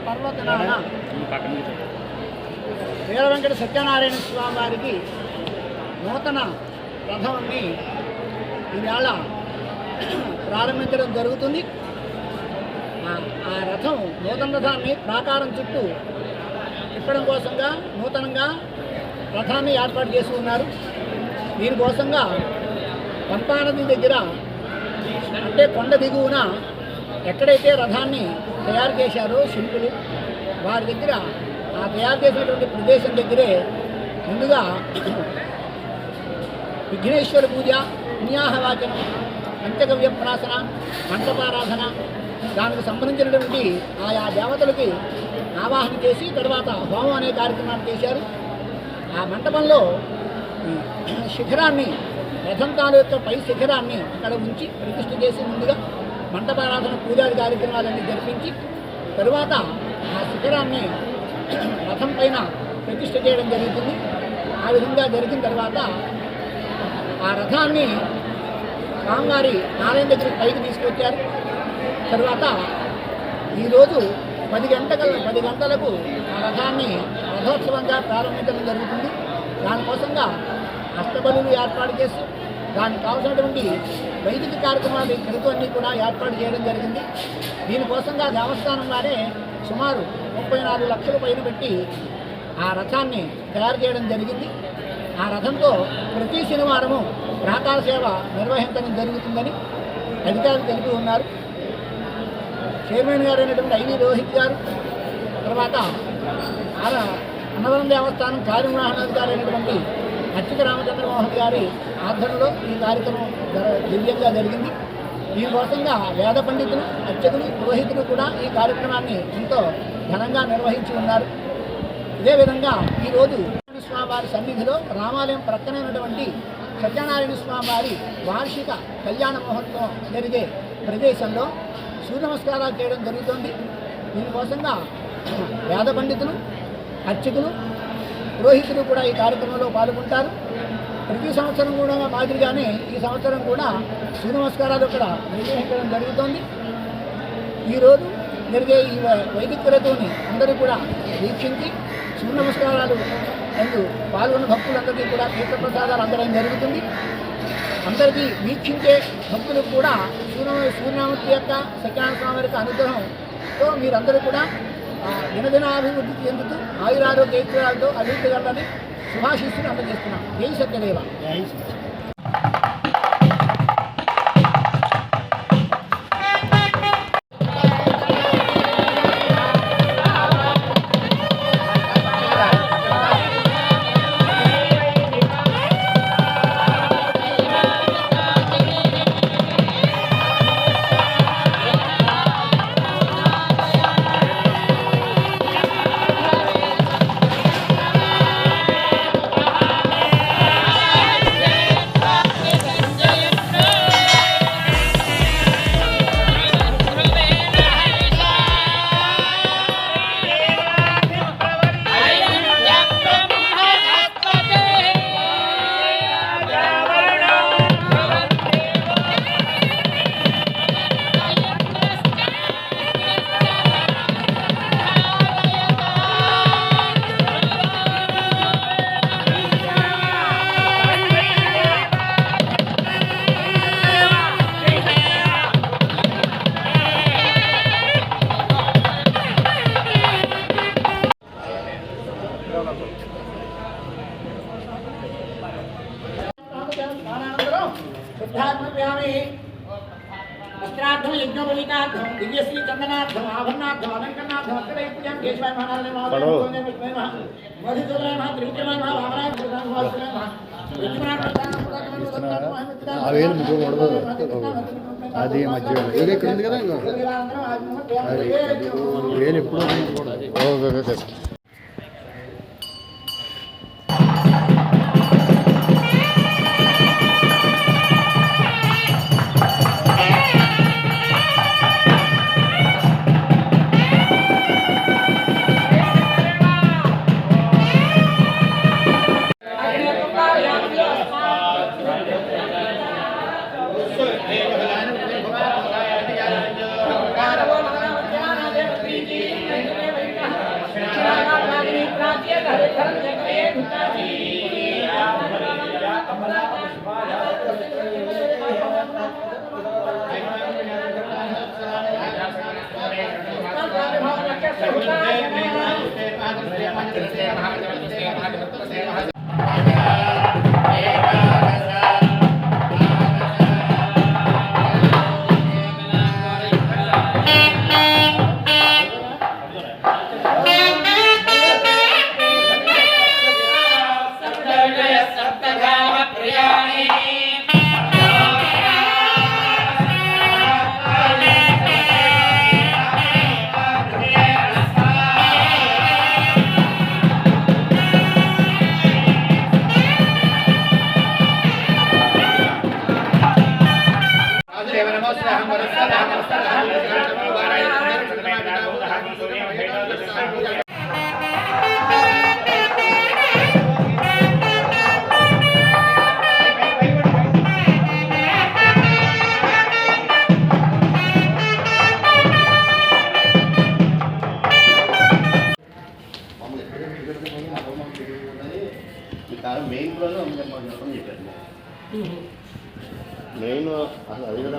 పర్వదినాన వీర వెంకట సత్యనారాయణ స్వామి వారికి నూతన రథాన్ని ఈవేళ ప్రారంభించడం జరుగుతుంది. ఆ రథం నూతన రథాన్ని ప్రాకారం చుట్టూ తిప్పడం కోసంగా నూతనంగా రథాన్ని ఏర్పాటు చేసి ఉన్నారు. దీనికోసంగా పంపానది దగ్గర అంటే కొండ దిగువన ఎక్కడైతే రథాన్ని తయారు చేశారో శిల్పులు వారి దగ్గర ఆ తయారు చేసినటువంటి ప్రదేశం దగ్గరే ముందుగా విఘ్నేశ్వర పూజ, పుణ్యాహవాచనం, పంచగవ్య ప్రాసన, మంటపారాధన దానికి సంబంధించినటువంటి ఆయా దేవతలకి ఆవాహన చేసి తర్వాత హోమం అనే కార్యక్రమాన్ని చేశారు. ఆ మంటపంలో శిఖరాన్ని రథం తాలూకా పై శిఖరాన్ని అక్కడ ఉంచి ప్రతిష్ఠ చేసి ముందుగా మంటపారాధన పూజాది కార్యక్రమాలన్నీ జరిపించి తరువాత ఆ శిఖరాన్ని రథం పైన ప్రతిష్ఠ చేయడం జరుగుతుంది. ఆ విధంగా జరిగిన తర్వాత ఆ రథాన్ని స్వామివారి ఆలయం దగ్గరికి పైకి తీసుకొచ్చారు. తర్వాత ఈరోజు 10 గంటలకు ఆ రథాన్ని రథోత్సవంగా ప్రారంభించడం జరుగుతుంది. దానికోసంగా అష్టబలులు ఏర్పాటు చేసి దానికి కావాల్సినటువంటి వైదిక కార్యక్రమాలు అన్నీ కూడా ఏర్పాటు చేయడం జరిగింది. దీనికోసంగా దేవస్థానం వారే సుమారు 34 లక్షల పైన పెట్టి ఆ రథాన్ని తయారు చేయడం జరిగింది. ఆ రథంతో ప్రతి శనివారము ప్రాకార సేవ నిర్వహించడం జరుగుతుందని అధికారులు తెలిపి ఉన్నారు. చైర్మన్ గారు అయినటువంటి ఐవి రోహిత్ గారు, తర్వాత అన్నవరం దేవస్థానం కార్యనిర్వహణాధికారి అయినటువంటి అచ్యుత రామచంద్రమోహన్ గారి ఆధ్వర్యంలో ఈ కార్యక్రమం దివ్యంగా జరిగింది. దీనికోసంగా వేద పండితులు, అర్చకులు, పురోహితులు కూడా ఈ కార్యక్రమాన్ని ఎంతో ఘనంగా నిర్వహించి ఉన్నారు. ఇదే విధంగా ఈరోజు స్వామివారి సన్నిధిలో రామాలయం ప్రక్కనే ఉన్నటువంటి సత్యనారాయణ స్వామివారి వార్షిక కళ్యాణ మహోత్సవం జరిగే ప్రదేశంలో సూర్య నమస్కారాలు చేయడం జరుగుతుంది. దీనికోసంగా వేద పండితులు, అర్చకులు, పురోహితులు కూడా ఈ కార్యక్రమంలో పాల్గొంటారు. ప్రతి సంవత్సరం కూడా మాదిరిగానే ఈ సంవత్సరం కూడా సూర్య నమస్కారాలు ఇక్కడ నిర్వహించడం జరుగుతోంది. ఈరోజు జరిగే ఈ వైదిక క్రతువుని అందరూ కూడా వీక్షించి సూర్య నమస్కారాలు అందు పాల్గొన్న భక్తులందరికీ కూడా తీర్థప్రసాదాలు అందడం జరుగుతుంది. అందరికీ వీక్షించే భక్తులకు కూడా సూర్యనామూర్తి యొక్క సత్యనారాయణ స్వామి యొక్క అనుగ్రహంతో మీరందరూ కూడా దినదినాభివృద్ధి చెందుతూ ఆయురారోగ్య ఐశ్వర్యాలతో అభివృద్ధి కలదని శుభాశీస్సులు అందజేస్తున్నాం. జై సత్యదేవ. వస్త్రార్థం యజ్ఞోపవీతార్థం దివ్యశ్రీ చందనార్థం ఆభరణార్థం అలంకరణార్థం అక్కడే పూజం కేశవాయ మహారాజు మధుసూదన త్రివిక్రమ అది మధ్య ఇక్కడ ఉంది కదా వేలు ఎప్పుడు Thank you. మెయిన్ అసలు అది కదా